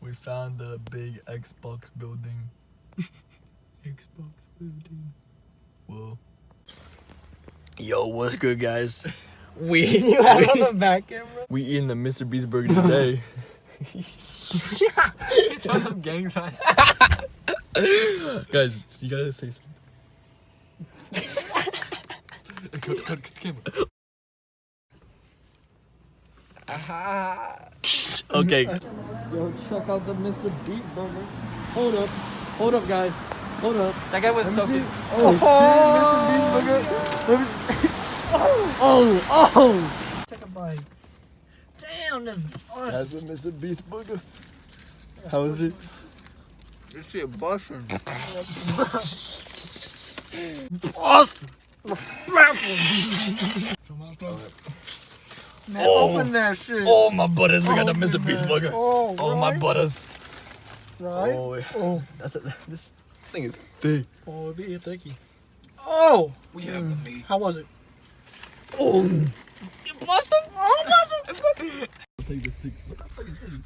We found the big Xbox building. Xbox building. Whoa. Yo, what's good, guys? You had it on the back camera? We eating the Mr. Beast burger today. Throw some gang sign. Guys, you gotta say something. Cut the camera. Okay. Yo, check out the Mr. Beast burger. Hold up, guys. Hold up. That guy was so cute. Oh, shit, Mr. Beast burger. Oh. Take a bite. Damn, that's awesome. That's a Mr. Beast burger. How is it? This shit busting. Awesome. Man, open that shit. Oh, my butters. We got the Mr. Beast burger. Oh, Oh, my butters. Right? Oh. This thing is thick. Oh, it'd be thicky. Oh. We have the meat. How was it? Oh. You busted? Oh, busted. I'll take the stick. What the fuck is this?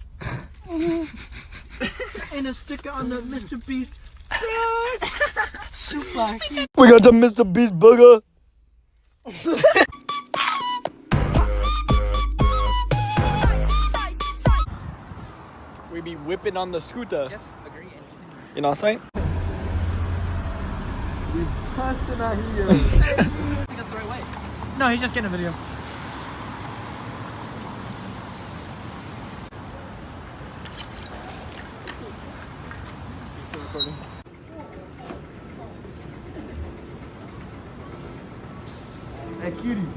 And a sticker on the Mr. Beast. Super. We got the Mr. Beast burger. We be whipping on the scooter. Yes, agree. You know what I'm saying? We busting out here. I think that's the right way. No, he's just getting a video. He's still recording. Hey, cuties.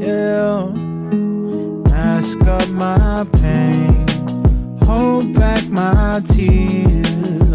Yeah, mask up my pain, hold back my tears.